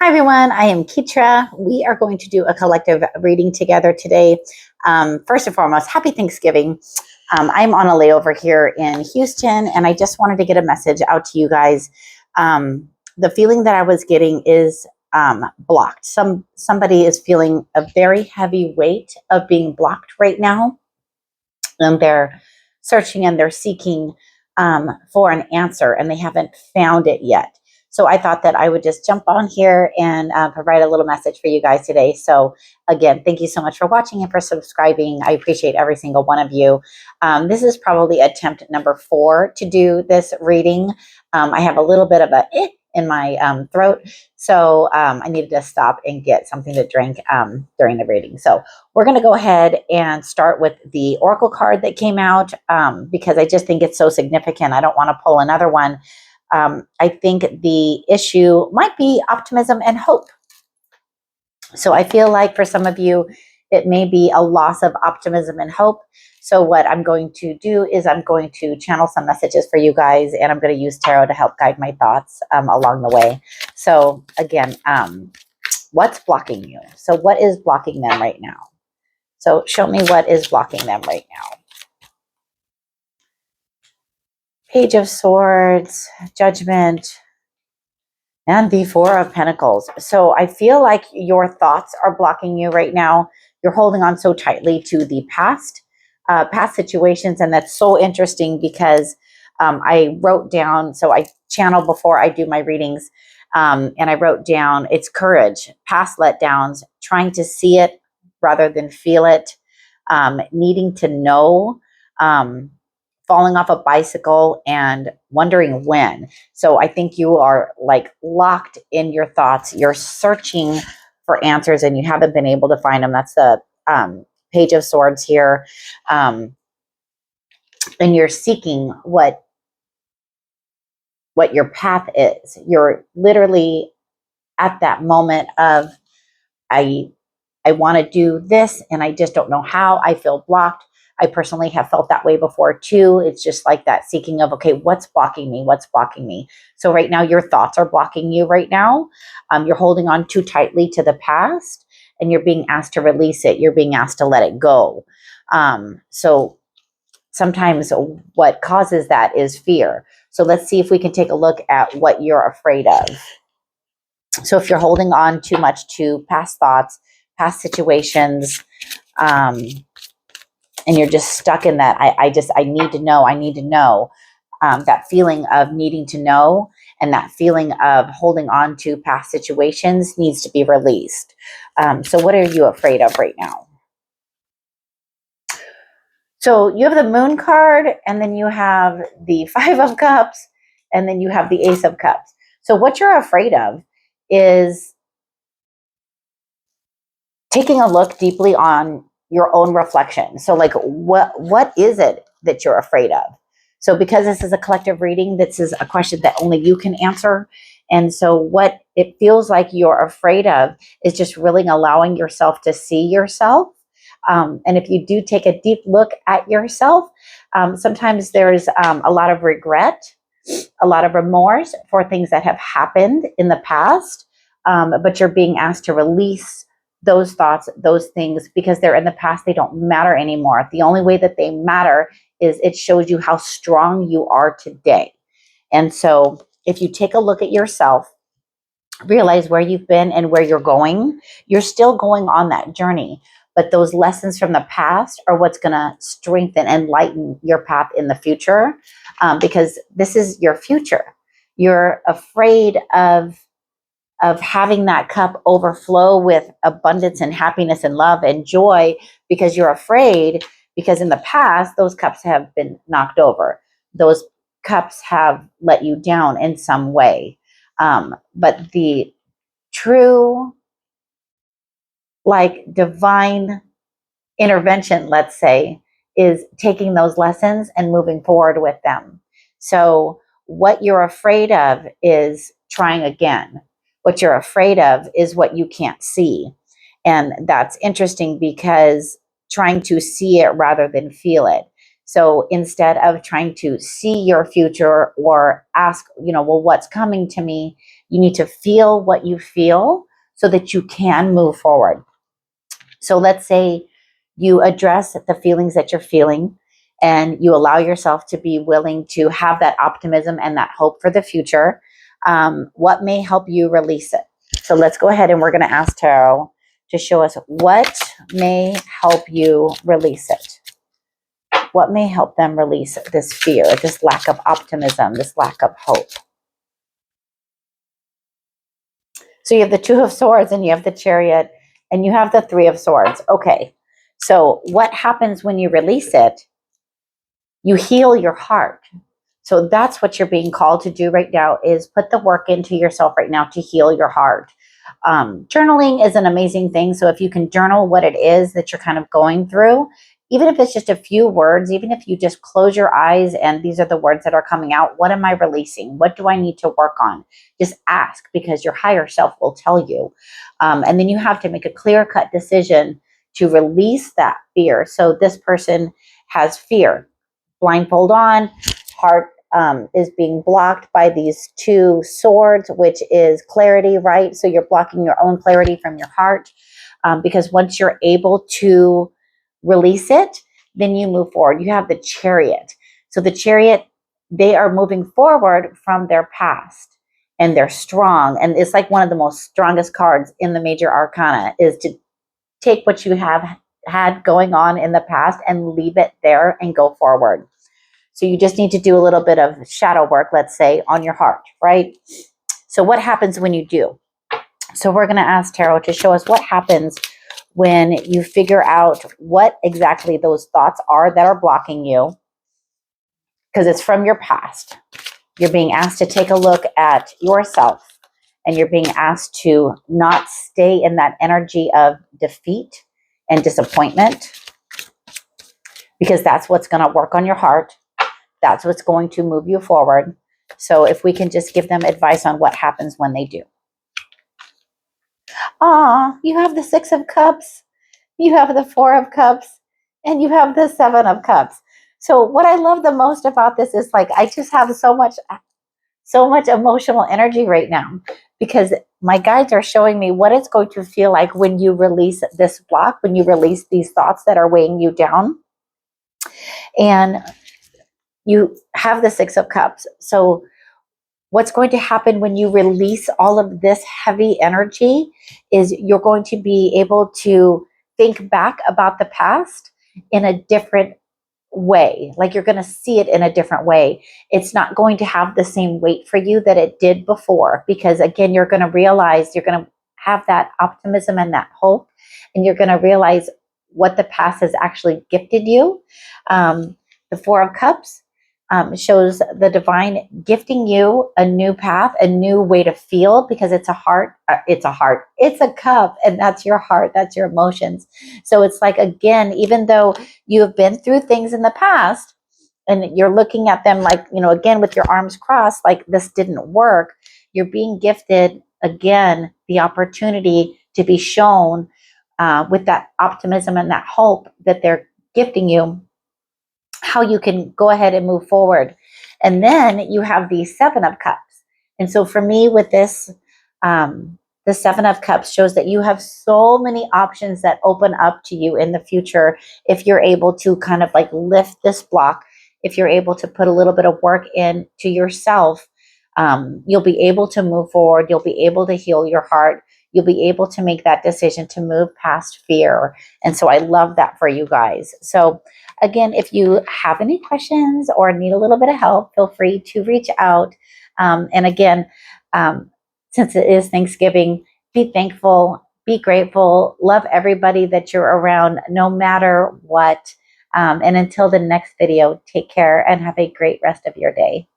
Hi, everyone. I am Ketra. We are going to do a collective reading together today. First and foremost, happy Thanksgiving. I'm on a layover here in Houston, and I just wanted to get a message out to you guys. The feeling that I was getting is blocked. Somebody is feeling a very heavy weight of being blocked right now, and they're searching and they're seeking for an answer, and they haven't found it yet. So I thought that I would just jump on here and provide a little message for you guys today. So again, thank you so much for watching and for subscribing. I appreciate every single one of you. This is probably attempt number 4 to do this reading. I have a little bit of a in my throat, so I needed to stop and get something to drink during the reading. So we're going to go ahead and start with the Oracle card that came out because I just think it's so significant. I don't want to pull another one. I think the issue might be optimism and hope. So I feel like for some of you, it may be a loss of optimism and hope. So what I'm going to do is I'm going to channel some messages for you guys, and I'm going to use tarot to help guide my thoughts along the way. So again, what's blocking you? So what is blocking them right now? So show me what is blocking them right now. Page of Swords, Judgment, and the Four of Pentacles. So I feel like your thoughts are blocking you right now. You're holding on so tightly to the past situations. And that's so interesting because I wrote down, so I channel before I do my readings. And I wrote down, it's courage, past letdowns, trying to see it rather than feel it, needing to know, falling off a bicycle and wondering when. So I think you are like locked in your thoughts. You're searching for answers and you haven't been able to find them. That's the Page of Swords here. And you're seeking what your path is. You're literally at that moment of, I want to do this and I just don't know how. I feel blocked. I personally have felt that way before too. It's just like that seeking of, okay, what's blocking me? What's blocking me? So right now your thoughts are blocking you right now. You're holding on too tightly to the past and you're being asked to release it. You're being asked to let it go. So sometimes what causes that is fear. So let's see if we can take a look at what you're afraid of. So if you're holding on too much to past thoughts, past situations, and you're just stuck in that, I need to know, that feeling of needing to know and that feeling of holding on to past situations needs to be released. So what are you afraid of right now? So you have the Moon card, and then you have the Five of Cups, and then you have the Ace of Cups. So what you're afraid of is taking a look deeply on your own reflection. So like, what is it that you're afraid of? So because this is a collective reading, this is a question that only you can answer. And so what it feels like you're afraid of is just really allowing yourself to see yourself. And if you do take a deep look at yourself, sometimes there's a lot of regret, a lot of remorse for things that have happened in the past, but you're being asked to release those thoughts, those things, because they're in the past. They don't matter anymore. The only way that they matter is it shows you how strong you are today. And so if you take a look at yourself, realize where you've been and where you're going, you're still going on that journey. But those lessons from the past are what's going to strengthen and lighten your path in the future, because this is your future. You're afraid of having that cup overflow with abundance and happiness and love and joy because you're afraid, because in the past, those cups have been knocked over. Those cups have let you down in some way. But the true, like, divine intervention, let's say, is taking those lessons and moving forward with them. So what you're afraid of is trying again. What you're afraid of is what you can't see. And that's interesting because trying to see it rather than feel it. So instead of trying to see your future or ask, well, what's coming to me, you need to feel what you feel so that you can move forward. So let's say you address the feelings that you're feeling and you allow yourself to be willing to have that optimism and that hope for the future. What may help you release it? So let's go ahead and we're going to ask Tarot to show us what may help you release it. What may help them release this fear, this lack of optimism, this lack of hope? So you have the Two of Swords and you have the Chariot and you have the Three of Swords. Okay, so what happens when you release it? You heal your heart. So that's what you're being called to do right now, is put the work into yourself right now to heal your heart. Journaling is an amazing thing. So if you can journal what it is that you're kind of going through, even if it's just a few words, even if you just close your eyes and these are the words that are coming out, what am I releasing? What do I need to work on? Just ask, because your higher self will tell you. And then you have to make a clear-cut decision to release that fear. So this person has fear. Blindfold on, heart is being blocked by these two swords, which is clarity, right? So you're blocking your own clarity from your heart, because once you're able to release it, then you move forward. You have the Chariot. So the Chariot, they are moving forward from their past and they're strong. And it's like one of the most strongest cards in the major arcana, is to take what you have had going on in the past and leave it there and go forward. So you just need to do a little bit of shadow work, let's say, on your heart, right? So what happens when you do? So we're going to ask Tarot to show us what happens when you figure out what exactly those thoughts are that are blocking you, because it's from your past. You're being asked to take a look at yourself, and you're being asked to not stay in that energy of defeat and disappointment, because that's what's going to work on your heart. That's what's going to move you forward. So if we can just give them advice on what happens when they do. You have the Six of Cups, you have the Four of Cups, and you have the Seven of Cups. So what I love the most about this is, like, I just have so much emotional energy right now, because my guides are showing me what it's going to feel like when you release this block, when you release these thoughts that are weighing you down. And you have the Six of Cups. So what's going to happen when you release all of this heavy energy is you're going to be able to think back about the past in a different way. Like, you're going to see it in a different way. It's not going to have the same weight for you that it did before, because again, you're going to realize, you're going to have that optimism and that hope, and you're going to realize what the past has actually gifted you. The Four of Cups shows the divine gifting you a new path, a new way to feel, because it's a heart, it's a cup, and that's your heart, that's your emotions. So it's like, again, even though you have been through things in the past and you're looking at them like, again, with your arms crossed, like this didn't work, you're being gifted again the opportunity to be shown with that optimism and that hope that they're gifting you, how you can go ahead and move forward. And then you have the Seven of Cups. And so for me with this, the Seven of Cups shows that you have so many options that open up to you in the future if you're able to kind of like lift this block, if you're able to put a little bit of work in to yourself. You'll be able to move forward. You'll be able to heal your heart. You'll be able to make that decision to move past fear. And so I love that for you guys. So again, if you have any questions or need a little bit of help, feel free to reach out. And again, since it is Thanksgiving, be thankful, be grateful, love everybody that you're around, no matter what. And until the next video, take care and have a great rest of your day.